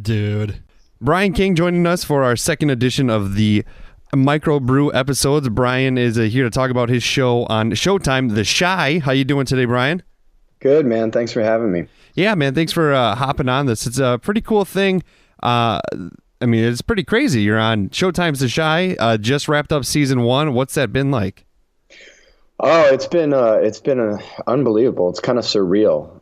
Dude. Brian King joining us for our second edition of the Micro Brew episodes. Brian is here to talk about his show on Showtime, The Chi. How you doing today, Brian? Good, man. Thanks for having me. Yeah, man. Thanks for hopping on this. It's a pretty cool thing. It's pretty crazy. You're on Showtime's The Chi. Just wrapped up season 1. What's that been like? Oh, it's been unbelievable. It's kind of surreal.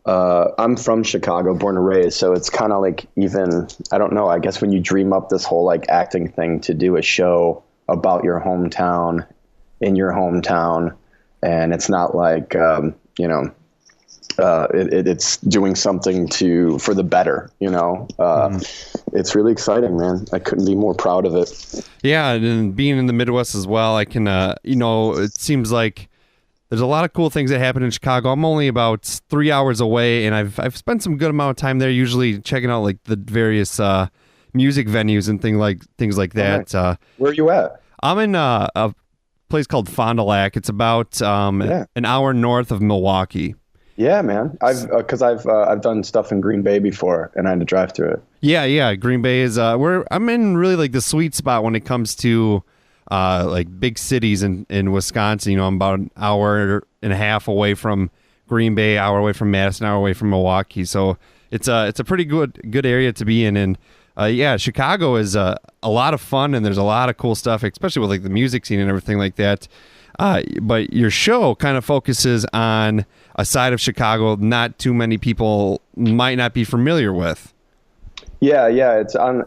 I'm from Chicago, born and raised, so it's kind of like even, I don't know, I guess when you dream up this whole like acting thing to do a show about your hometown, in your hometown, and it's not like, it's doing something for the better, It's really exciting, man. I couldn't be more proud of it. Yeah, and being in the Midwest as well, I can, it seems like there's a lot of cool things that happen in Chicago. I'm only about 3 hours away, and I've spent some good amount of time there, usually checking out like the various music venues and things like that. Right. Where are you at? I'm in a place called Fond du Lac. It's about an hour north of Milwaukee. Yeah, man. I've done stuff in Green Bay before, and I had to drive through it. Yeah. Green Bay is I'm in really like the sweet spot when it comes to like big cities in Wisconsin. I'm about an hour and a half away from Green Bay, hour away from Madison, hour away from Milwaukee. So it's a pretty good area to be in. And Chicago is a lot of fun, and there's a lot of cool stuff, especially with like the music scene and everything like that. But your show kind of focuses on a side of Chicago not too many people might not be familiar with. Yeah, it's on.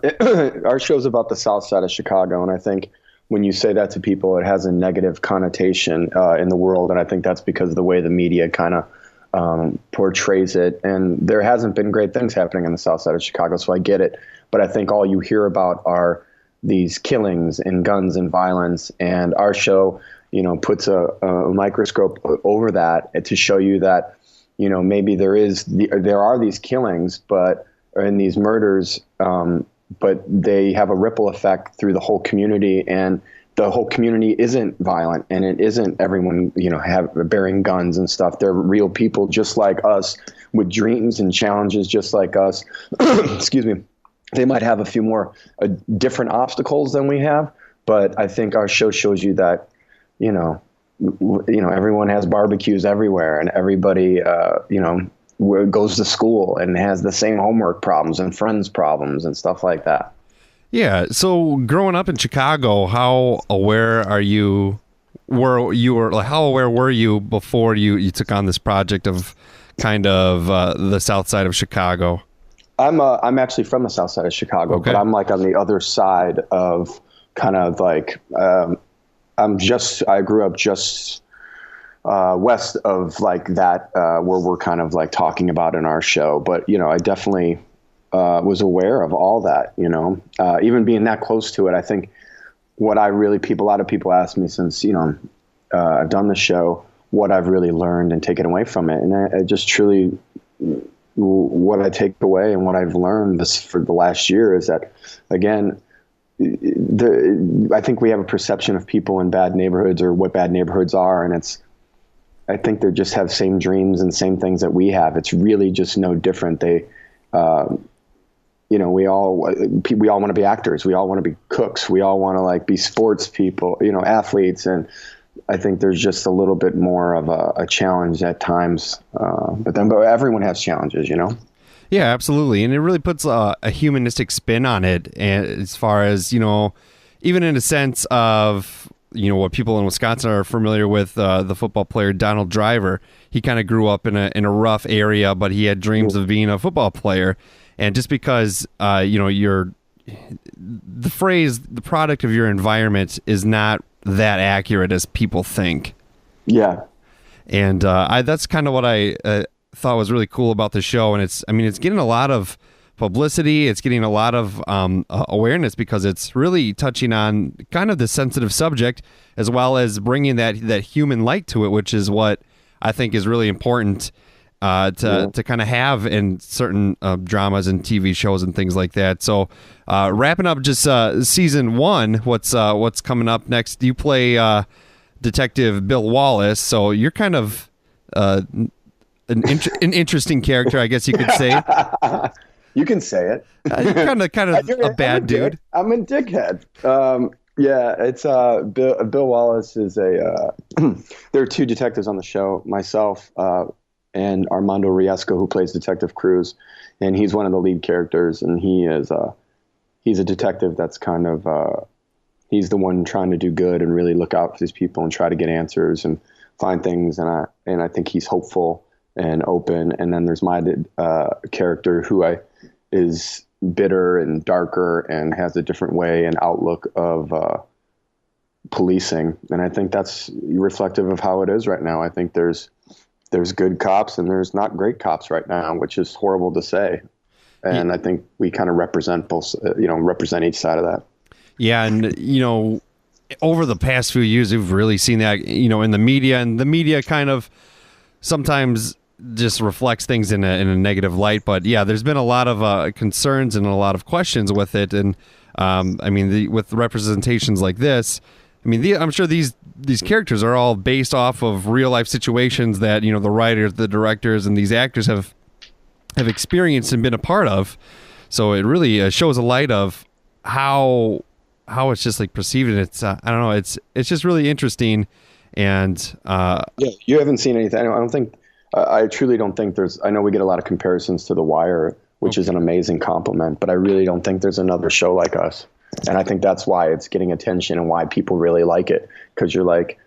Our show's about the South Side of Chicago, and I think when you say that to people, it has a negative connotation in the world, and I think that's because of the way the media kind of portrays it. And there hasn't been great things happening on the South Side of Chicago, so I get it. But I think all you hear about are these killings and guns and violence, and our show, puts a microscope over that to show you that, maybe there are these killings, and these murders, but they have a ripple effect through the whole community, and the whole community isn't violent, and it isn't everyone, bearing guns and stuff. They're real people just like us with dreams and challenges just like us. Excuse me. They might have a few more different obstacles than we have, but I think our show shows you that, everyone has barbecues everywhere, and everybody, goes to school and has the same homework problems and friends problems and stuff like that. Yeah. So growing up in Chicago, how aware were you before you took on this project of kind of the South Side of Chicago? I'm actually from the South Side of Chicago, okay. But I'm like on the other side of kind of like, I grew up just west of like that, where we're kind of like talking about in our show. But, I definitely was aware of all that, even being that close to it. I think what a lot of people ask me since, I've done the show, what I've really learned and taken away from it. And I just truly, what I take away and what I've learned for the last year is that, again, I think we have a perception of people in bad neighborhoods or what bad neighborhoods are. And I think they just have same dreams and same things that we have. It's really just no different. They, we all want to be actors. We all want to be cooks. We all want to like be sports people, athletes. And I think there's just a little bit more of a challenge at times. But everyone has challenges, Yeah, absolutely. And it really puts a humanistic spin on it. And as far as, even in a sense of, what people in Wisconsin are familiar with, the football player Donald Driver. He kind of grew up in a rough area, but he had dreams of being a football player. And just because, the phrase, the product of your environment is not that accurate as people think. Yeah. And that's kind of what I thought was really cool about the show. And it's getting a lot of publicity. It's getting a lot of awareness because it's really touching on kind of the sensitive subject, as well as bringing that human light to it, which is what I think is really important to kind of have in certain dramas and TV shows and things like that. So wrapping up just season 1, what's coming up next? You play Detective Bill Wallace, so you're kind of an interesting character, I guess you could say. You can say it. You're kind of a bad dude. I'm a dickhead. Yeah, it's Bill Wallace is a. There are two detectives on the show. Myself and Armando Riesco, who plays Detective Cruz, and he's one of the lead characters. And he's a detective that's kind of he's the one trying to do good and really look out for these people and try to get answers and find things. And I think he's hopeful and open. And then there's my character who is bitter and darker and has a different way and outlook of policing. And I think that's reflective of how it is right now. I think there's good cops and there's not great cops right now, which is horrible to say. And I think we kind of represent both, represent each side of that. Yeah. And, over the past few years, we've really seen that, in the media, and the media kind of sometimes just reflects things in a negative light. But yeah, there's been a lot of concerns and a lot of questions with it. And with representations like this, I'm sure these characters are all based off of real life situations that, the writers, the directors, and these actors have experienced and been a part of. So it really shows a light of how it's just like perceived. And it's, I don't know, it's just really interesting. And yeah, you haven't seen anything. I don't think, I truly don't think I know we get a lot of comparisons to The Wire, which is an amazing compliment, but I really don't think there's another show like us. And I think that's why it's getting attention and why people really like it. Cause you're like,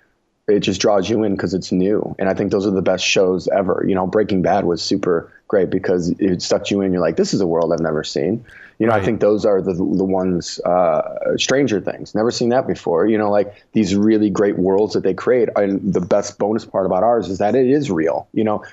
it just draws you in because it's new. And I think those are the best shows ever. Breaking Bad was super great because it sucked you in. You're like, this is a world I've never seen. Right. I think those are the ones, Stranger Things, never seen that before. Like these really great worlds that they create. And the best bonus part about ours is that it is real.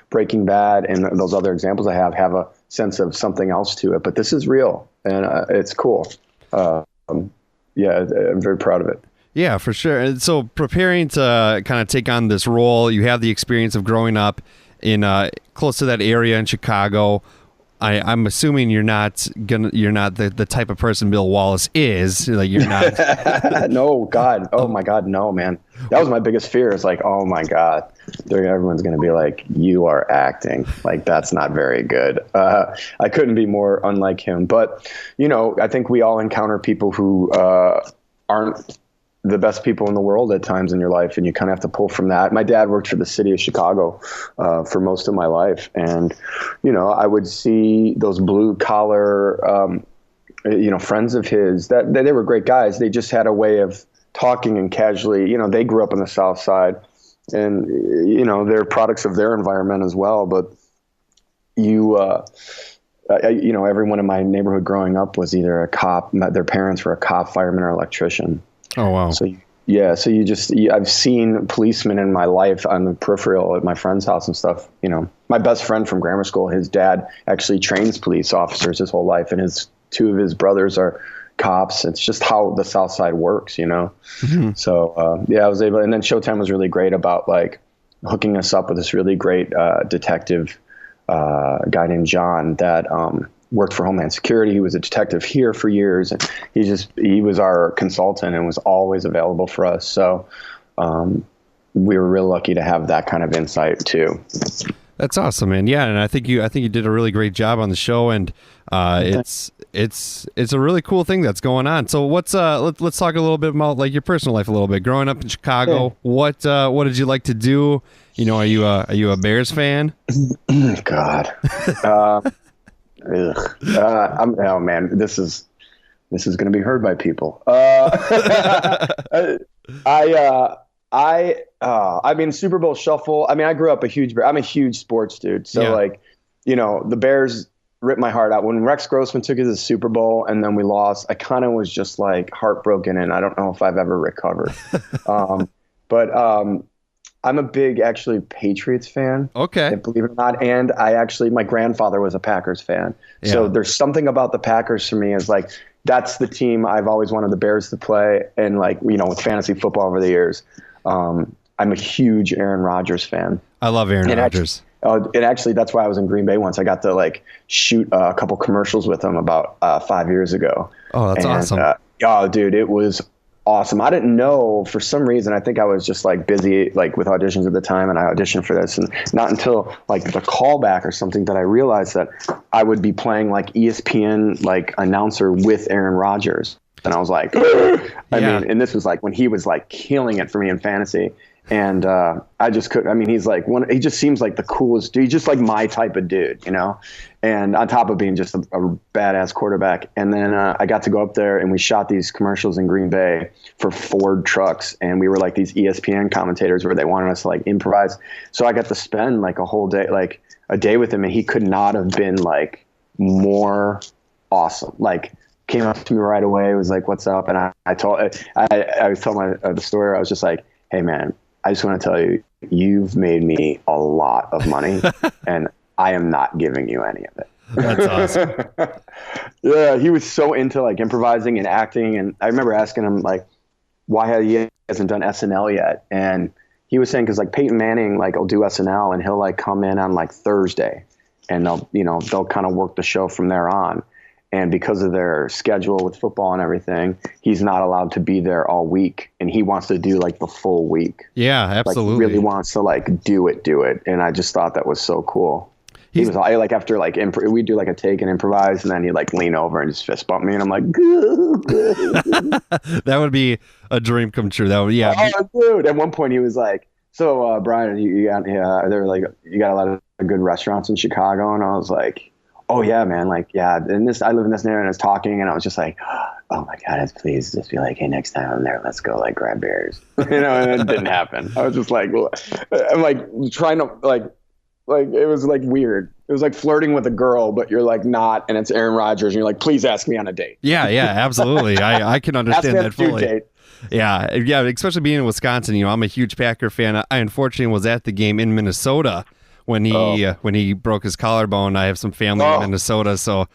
Breaking Bad and those other examples I have a sense of something else to it. But this is real and it's cool. Yeah, I'm very proud of it. Yeah, for sure. And so preparing to kind of take on this role, you have the experience of growing up in close to that area in Chicago. I'm assuming you're not the type of person Bill Wallace is. Like you're not. No, God. Oh my God. No, man. That was my biggest fear. It's like, oh my God, everyone's going to be like, you are acting. Like that's not very good. I couldn't be more unlike him. But, I think we all encounter people who aren't the best people in the world at times in your life, and you kind of have to pull from that. My dad worked for the city of Chicago for most of my life, and I would see those blue collar friends of his that they were great guys. They just had a way of talking and casually, they grew up on the South Side, and they're products of their environment as well. But everyone in my neighborhood growing up was either a cop, their parents were a cop, fireman, or electrician. Oh, wow. So I've seen policemen in my life on the peripheral at my friend's house and stuff. My best friend from grammar school, his dad actually trains police officers his whole life, and two of his brothers are cops. It's just how the South Side works, Mm-hmm. So, I was able, and then Showtime was really great about like hooking us up with this really great detective guy named John that worked for Homeland Security. He was a detective here for years, and he was our consultant and was always available for us. So we were real lucky to have that kind of insight too. That's awesome, man. Yeah, and I think you did a really great job on the show, and it's a really cool thing that's going on. So let's talk a little bit about like your personal life a little bit. Growing up in Chicago, what did you like to do? Are you a Bears fan? God. Oh man, this is going to be heard by people. Super Bowl Shuffle. I grew up I'm a huge sports dude. So the Bears ripped my heart out when Rex Grossman took it to the Super Bowl and then we lost. I kind of was just like heartbroken, and I don't know if I've ever recovered. But I'm a big, actually, Patriots fan. Okay. Believe it or not. And my grandfather was a Packers fan. Yeah. So there's something about the Packers for me is like, that's the team I've always wanted the Bears to play. And with fantasy football over the years, I'm a huge Aaron Rodgers fan. I love Aaron Rodgers. And actually, that's why I was in Green Bay once. I got to shoot a couple commercials with him about 5 years ago. Oh, that's awesome. Dude, it was awesome. I didn't know, for some reason, I think I was just like busy like with auditions at the time, and I auditioned for this, and not until like the callback or something that I realized that I would be playing like ESPN like announcer with Aaron Rodgers. And I was like, I mean, and this was like when he was like killing it for me in fantasy. And I just couldn't. I mean, he's like he just seems like the coolest dude. He's just like my type of dude, you know. And on top of being just a badass quarterback. And then I got to go up there and we shot these commercials in Green Bay for Ford trucks, and we were like these ESPN commentators where they wanted us to like improvise. So I got to spend like a whole day, like a day with him, and he could not have been like more awesome. Like, came up to me right away. Was like, "What's up?" And I was telling the story. I was just like, "Hey, man, I just want to tell you, you've made me a lot of money, and I am not giving you any of it." That's awesome. Yeah, he was so into like improvising and acting, and I remember asking him like, why he hasn't done SNL yet, and he was saying because like Peyton Manning like will do SNL, and he'll like come in on like Thursday, and they'll kind of work the show from there on. And because of their schedule with football and everything, he's not allowed to be there all week. And he wants to do like the full week. Yeah, absolutely. Like, really wants to like do it. And I just thought that was so cool. He was like, after like, we'd do like a take and improvise, and then he'd like lean over and just fist bump me. And I'm like, that would be a dream come true. That would, yeah. Oh, dude. At one point he was like, so Brian, you got a lot of good restaurants in Chicago. And I was like, oh yeah, man. Like, yeah. And I live in this neighborhood, and I was talking, and I was just like, oh my God, please just be like, hey, next time I'm there, let's go like grab beers. And it didn't happen. I was just like, I'm like trying to like it was like weird. It was like flirting with a girl, but you're like not, and it's Aaron Rodgers, and you're like, please ask me on a date. Yeah, absolutely. I can understand that fully. Yeah, especially being in Wisconsin. I'm a huge Packer fan. I unfortunately was at the game in Minnesota when he broke his collarbone. I have some family in Minnesota, so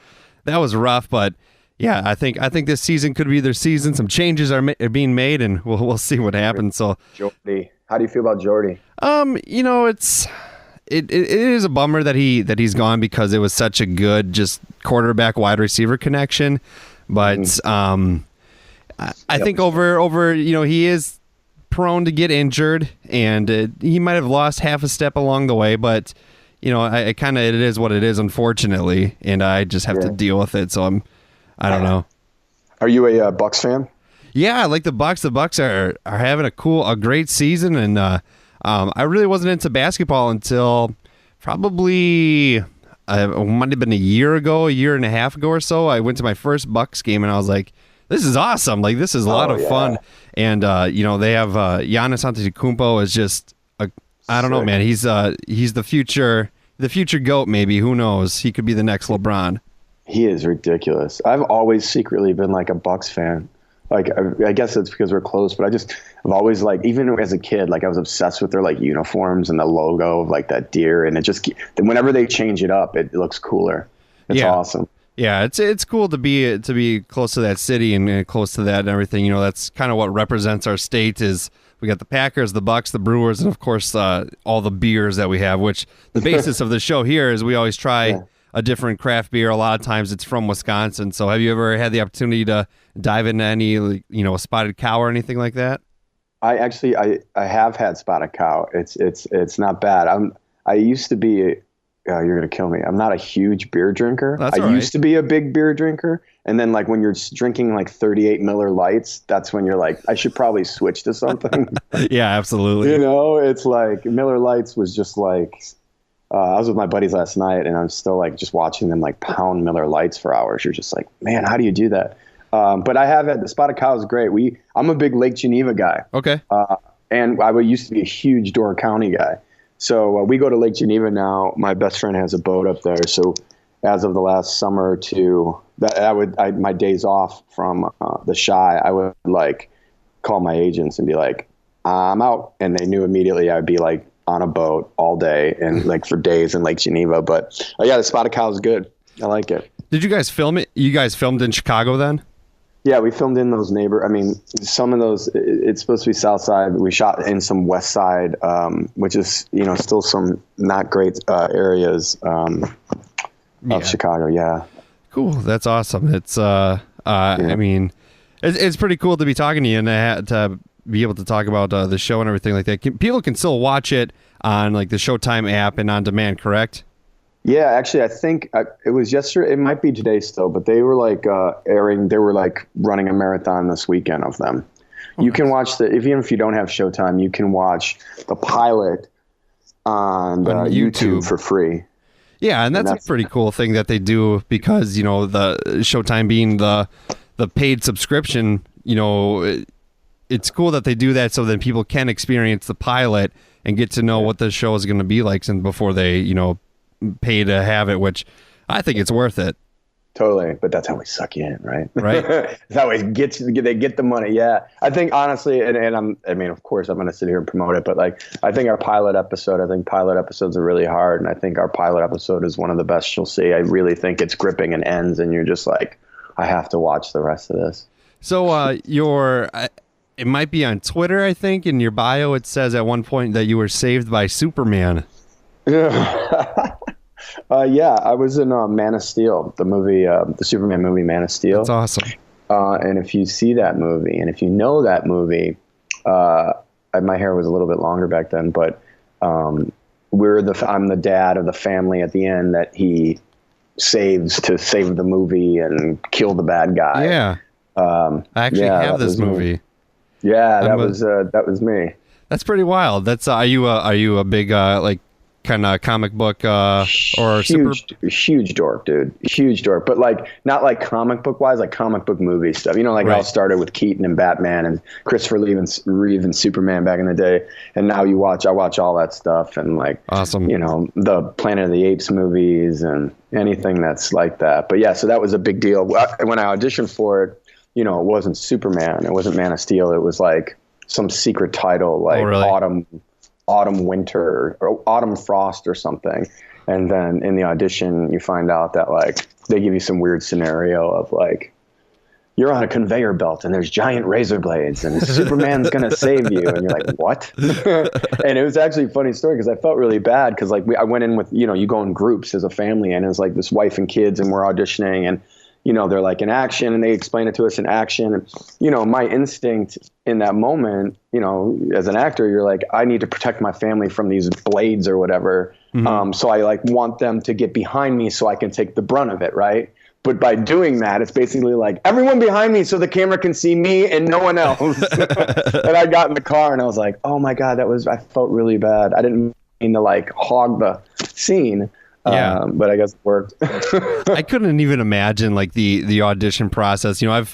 that was rough. But yeah, I think this season could be their season. Some changes are being made, and we'll see what happens. So, Jordy, how do you feel about Jordy? It is a bummer that he's gone, because it was such a good just quarterback wide receiver connection. But I think over he is prone to get injured, and he might have lost half a step along the way, but it is what it is, unfortunately, and I just have to deal with it. So I don't know. Are you a Bucs fan? Yeah, I like the Bucs. The Bucs are having a great season, and I really wasn't into basketball until probably it might have been a year and a half ago or so. I went to my first Bucs game, and I was like, this is awesome. Like, this is a lot of fun. And, they have Giannis Antetokounmpo is just, I don't know, man. He's the future GOAT, maybe. Who knows? He could be the next LeBron. He is ridiculous. I've always secretly been like a Bucs fan. Like, I guess it's because we're close, but I've always like, even as a kid, like I was obsessed with their like uniforms and the logo of like that deer. And it just, whenever they change it up, it looks cooler. It's awesome. Yeah, it's cool to be close to that city and close to that and everything. That's kind of what represents our state. Is we got the Packers, the Bucs, the Brewers, and of course all the beers that we have. Which the basis of the show here is we always try a different craft beer. A lot of times it's from Wisconsin. So have you ever had the opportunity to dive into any a Spotted Cow or anything like that? I have had Spotted Cow. It's not bad. I used to be. You're going to kill me. I'm not a huge beer drinker. That's I used to be a big beer drinker. And then like when you're drinking like 38 Miller Lights, that's when you're like, I should probably switch to something. Yeah, absolutely. It's like Miller Lights was just like, I was with my buddies last night, and I'm still like just watching them like pound Miller Lights for hours. You're just like, man, how do you do that? But I have had the Spotted Cow is great. I'm a big Lake Geneva guy. Okay. And I used to be a huge Door County guy. So we go to Lake Geneva now. My best friend has a boat up there. So as of the last summer or two, my days off from the Shy, I would like call my agents and be like, I'm out. And they knew immediately I'd be like on a boat all day and like for days in Lake Geneva. But the Spotted Cow is good. I like it. Did you guys film it? You guys filmed in Chicago then? Yeah, we filmed in those some of those, it's supposed to be South Side. We shot in some West Side, which is, still some not great areas of Chicago. Yeah. Cool. That's awesome. It's, I mean, It's pretty cool to be talking to you and to be able to talk about the show and everything like that. People can still watch it on like the Showtime app and on demand, correct? Yeah, actually, I think it was yesterday. It might be today still, but they were like airing. They were like running a marathon this weekend of them. You can watch even if you don't have Showtime, you can watch the pilot on YouTube for free. Yeah, and that's a pretty cool thing that they do because, you know, the Showtime being the paid subscription, you know, it's cool that they do that so then people can experience the pilot and get to know what the show is going to be like before they, you know, pay to have it, which I think it's worth it. Totally, but that's how we suck you in, right? Right. That's how they get the money. Yeah, I think honestly, and I mean, of course, I'm going to sit here and promote it, but like, I think pilot episodes are really hard, and I think our pilot episode is one of the best you'll see. I really think it's gripping and ends, and you're just like, I have to watch the rest of this. So, it might be on Twitter, I think. In your bio, it says at one point that you were saved by Superman. Yeah, I was in Man of Steel, the movie, the Superman movie, Man of Steel. That's awesome. And if you see that movie, and if you know that movie, my hair was a little bit longer back then, but I'm the dad of the family at the end that he saves to save the movie and kill the bad guy. Yeah. I actually have this movie. Yeah, that was me. That's pretty wild. That's are you a big like kind of comic book or huge dork, dude, huge dork, but like not like comic book wise, like comic book movie stuff. You know, like I started with Keaton and Batman and Christopher Reeve and Superman back in the day, and now I watch all that stuff and like awesome. You know, the Planet of the Apes movies and anything that's like that. But yeah, so that was a big deal when I auditioned for it. You know, it wasn't Superman, it wasn't Man of Steel, it was like some secret title like Autumn Winter or Autumn Frost or something. And then in the audition, you find out that like they give you some weird scenario of like, you're on a conveyor belt and there's giant razor blades and Superman's going to save you. And you're like, what? And it was actually a funny story because I felt really bad because like I went in with, you know, you go in groups as a family and it's like this wife and kids and we're auditioning and, you know, they're like in action and they explain it to us in action. And, you know, my instinct in that moment, you know, as an actor, you're like, I need to protect my family from these blades or whatever. Mm-hmm. So I like want them to get behind me so I can take the brunt of it. Right. But by doing that, it's basically like everyone behind me so the camera can see me and no one else. And I got in the car and I was like, oh my God, I felt really bad. I didn't mean to like hog the scene. Yeah, but I guess it worked. I couldn't even imagine like the audition process. You know,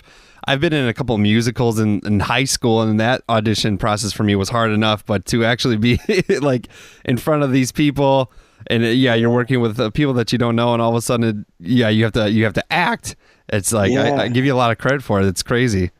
I've been in a couple of musicals in high school, and that audition process for me was hard enough. But to actually be like in front of these people, and you're working with people that you don't know, and all of a sudden, you have to act. It's like I give you a lot of credit for it. It's crazy.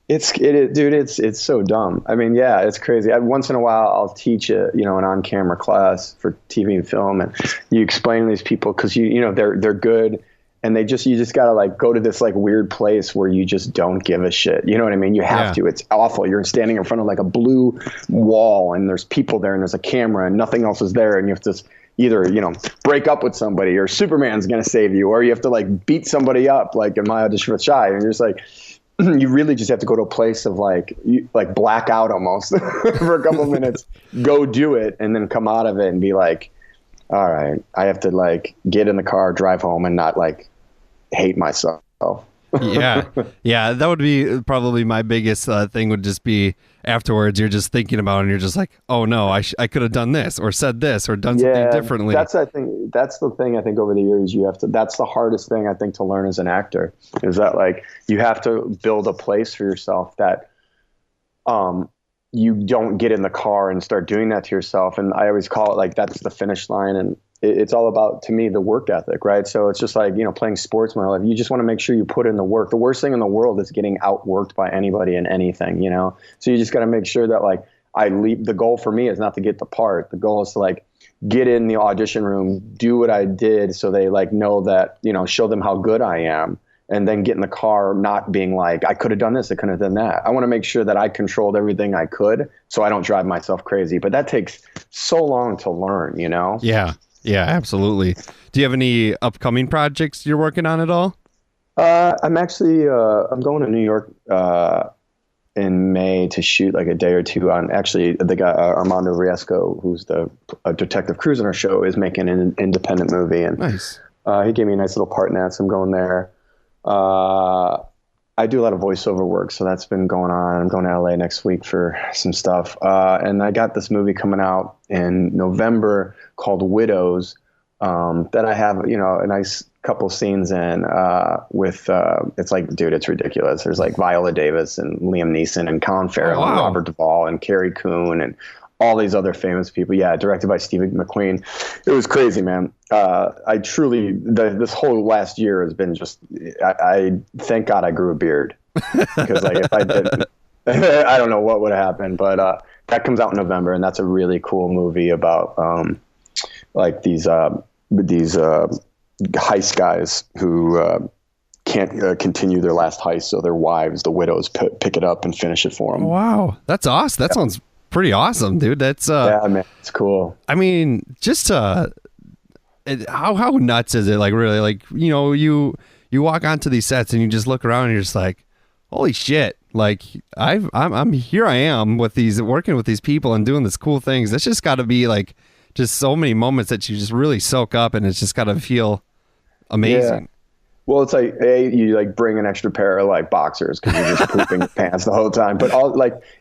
Dude, it's so dumb. I mean, yeah, it's crazy. Once in a while, I'll teach an on-camera class for TV and film, and you explain to these people because you know they're good, and you just gotta like go to this like weird place where you just don't give a shit. You know what I mean? You have to. It's awful. You're standing in front of like a blue wall, and there's people there, and there's a camera, and nothing else is there, and you have to either break up with somebody, or Superman's gonna save you, or you have to like beat somebody up, like in my audition with Shy, and you're just like. You really just have to go to a place of like black out almost for a couple of minutes, go do it, and then come out of it and be like, all right, I have to like get in the car, drive home, and not like hate myself. Yeah, that would be probably my biggest thing. Would just be afterwards, you're just thinking about it, and you're just like, oh no, I could have done this or said this or done something differently. That's the thing I think over the years you have to. That's the hardest thing I think to learn as an actor is that like you have to build a place for yourself that you don't get in the car and start doing that to yourself. And I always call it like that's the finish line. And it's all about, to me, the work ethic, right? So it's just like, playing sports my life. You just want to make sure you put in the work. The worst thing in the world is getting outworked by anybody in anything, So you just got to make sure that like the goal for me is not to get the part. The goal is to like get in the audition room, do what I did so they like know that, show them how good I am. And then get in the car, not being like, I could have done this, I couldn't have done that. I want to make sure that I controlled everything I could so I don't drive myself crazy. But that takes so long to learn, Yeah, absolutely. Do you have any upcoming projects you're working on at all? I'm actually I'm going to New York in May to shoot like a day or two on actually the guy Armando Riesco, who's the detective cruise on our show, is making an independent movie, and Nice. he gave me a nice little part in that, so I'm going there. I do a lot of voiceover work, so that's been going on. I'm going to LA next week for some stuff, and I got this movie coming out in November called Widows, that I have, a nice couple scenes in with it's like, dude, it's ridiculous. There's like Viola Davis and Liam Neeson and Colin Farrell and Robert Duvall and Carrie Coon and all these other famous people. Yeah, directed by Steve McQueen. It was crazy, man. I truly, this whole last year has been just, I thank God I grew a beard, because like if I didn't, I don't know what would have happened. But that comes out in November, and that's a really cool movie about like these heist guys who can't continue their last heist, so their wives, the widows, pick it up and finish it for them. Wow, that's awesome. That sounds pretty awesome, dude. That's yeah, man, it's cool. I mean, just how nuts is it? Like, really, like, you walk onto these sets and you just look around and you're just like, holy shit! Like, I'm here. I am with working with these people and doing these cool things. That's just got to be like just so many moments that you just really soak up, and it's just got to feel amazing. Yeah. Well, it's like, you like bring an extra pair of like boxers because you're just pooping your pants the whole time. But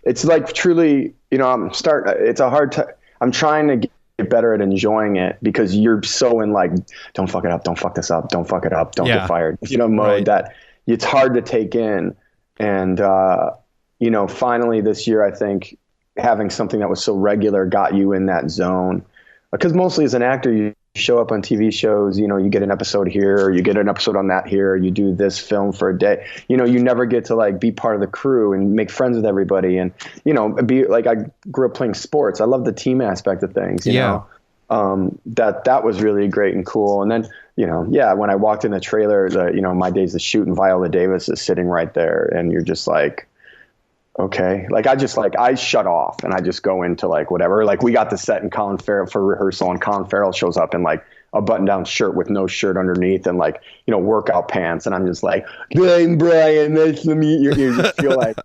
it's like truly, it's a hard time. I'm trying to get better at enjoying it, because you're so in like, don't fuck it up, don't fuck this up, don't fuck it up, don't get fired, mode, right, that it's hard to take in. And, finally this year, I think having something that was so regular got you in that zone. Because mostly as an actor, you show up on TV shows, you get an episode here, or you get an episode on that here, or you do this film for a day. You never get to like be part of the crew and make friends with everybody. And, be like, I grew up playing sports. I love the team aspect of things, you know. That was really great and cool. And then, when I walked in the trailer, My Days to Shoot, and Viola Davis is sitting right there, and you're just like, okay. Like, I shut off and I just go into like whatever. Like, we got the set in Colin Farrell for rehearsal, and Colin Farrell shows up in like a button-down shirt with no shirt underneath and like, workout pants. And I'm just like, I'm Brian, nice to meet you. You just feel like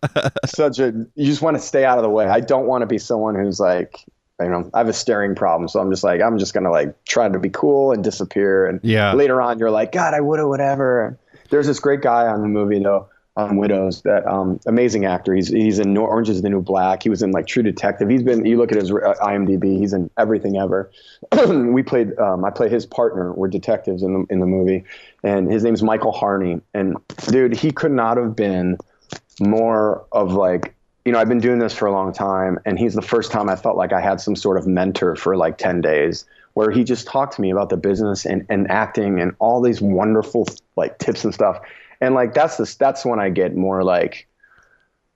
you just want to stay out of the way. I don't want to be someone who's like, I have a staring problem. So I'm just going to like try to be cool and disappear. And later on you're like, God, I would have, whatever. There's this great guy on the movie though, on Widows, that amazing actor. He's in Orange is the New Black. He was in like True Detective. You look at his IMDb, he's in everything ever. I play his partner. We're detectives in the movie, and his name's Michael Harney. And dude, he could not have been more of like, I've been doing this for a long time, and he's the first time I felt like I had some sort of mentor for like 10 days, where he just talked to me about the business and acting and all these wonderful like tips and stuff. And like, that's when I get more like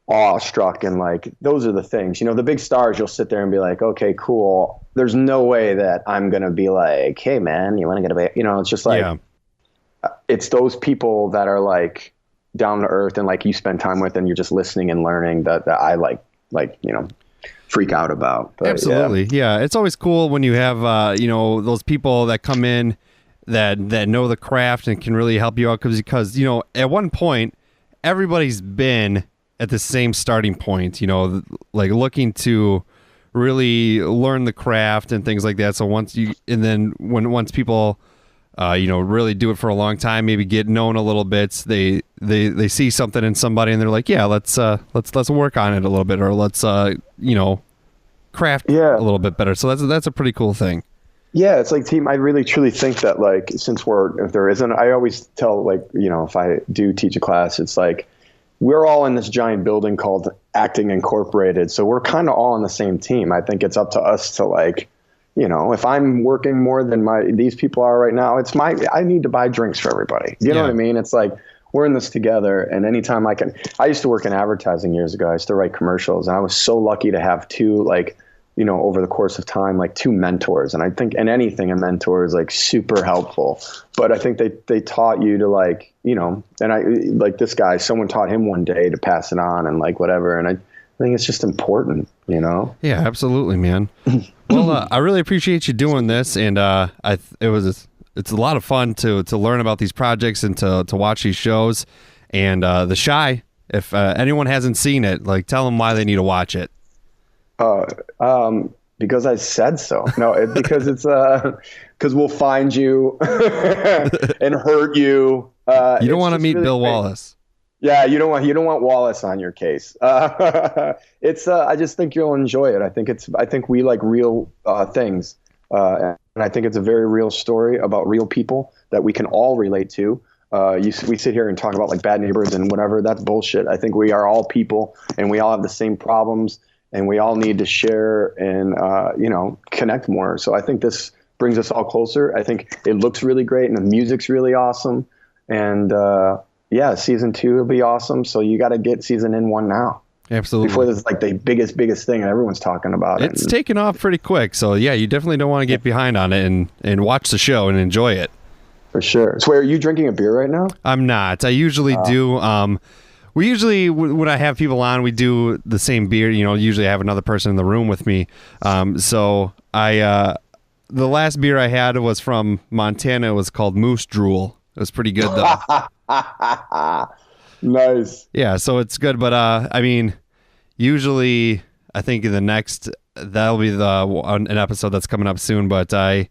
awestruck, and like, those are the things, the big stars, you'll sit there and be like, okay, cool. There's no way that I'm going to be like, hey man, you want to get away? It's just like, it's those people that are like down to earth and like you spend time with, and you're just listening and learning, that I like, freak out about. But, absolutely. Yeah. It's always cool when you have, those people that come in that know the craft and can really help you out, because at one point everybody's been at the same starting point, like looking to really learn the craft and things like that. So once people really do it for a long time, maybe get known a little bit, they see something in somebody and they're like, yeah, let's work on it a little bit, or let's craft a little bit better. So that's a pretty cool thing. Yeah, it's like, team, I really truly think that like, if there isn't, I always tell like, if I do teach a class, it's like, we're all in this giant building called Acting Incorporated. So we're kind of all on the same team. I think it's up to us to like, if I'm working more than these people are right now, I need to buy drinks for everybody. You know what I mean? It's like, we're in this together. And anytime I used to work in advertising years ago. I used to write commercials, and I was so lucky to have two, like, over the course of time, like two mentors. And I think in anything, a mentor is like super helpful. But I think they taught you to like, and I like this guy, someone taught him one day to pass it on and like whatever. And I think it's just important, Yeah, absolutely, man. Well, I really appreciate you doing this. And it was it's a lot of fun to learn about these projects and to watch these shows. And The Chi, if anyone hasn't seen it, like, tell them why they need to watch it. Because I said so. No, because it's because we'll find you and hurt you. You don't want to meet really Bill great. Wallace. Yeah, you don't want Wallace on your case. It's I just think you'll enjoy it. I think we like real things, and I think it's a very real story about real people that we can all relate to. We sit here and talk about like bad neighbors and whatever. That's bullshit. I think we are all people, and we all have the same problems, and we all need to share and connect more. So I think this brings us all closer. I think it looks really great, and the music's really awesome, and yeah, season 2 will be awesome. So you got to get season 1 now. Absolutely. Before this is like the biggest thing and everyone's talking about it. It's taken off pretty quick. So yeah, you definitely don't want to get behind on it and watch the show and enjoy it. For sure. So are you drinking a beer right now? I'm not. I usually do. We usually, when I have people on, we do the same beer. Usually I have another person in the room with me. So the last beer I had was from Montana. It was called Moose Drool. It was pretty good though. Nice. Yeah, so it's good, but I mean, usually I think in the next that'll be an episode that's coming up soon. But I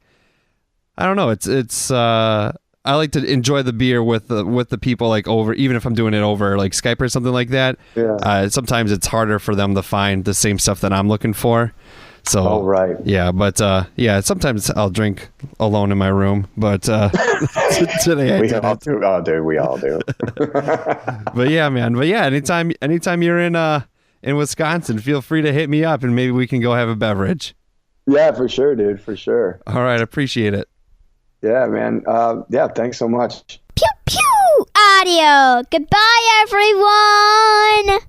don't know. It's I like to enjoy the beer with the people, like, over, even if I'm doing it over like Skype or something like that. Yeah. Sometimes it's harder for them to find the same stuff that I'm looking for. So, oh, right. Yeah, but yeah, sometimes I'll drink alone in my room, but today we all do. Oh, dude, we all do. But yeah, man. But yeah, anytime you're in Wisconsin, feel free to hit me up and maybe we can go have a beverage. Yeah, for sure, dude. For sure. All right, appreciate it. Yeah, man. Yeah, thanks so much. Pew Pew Audio. Goodbye, everyone.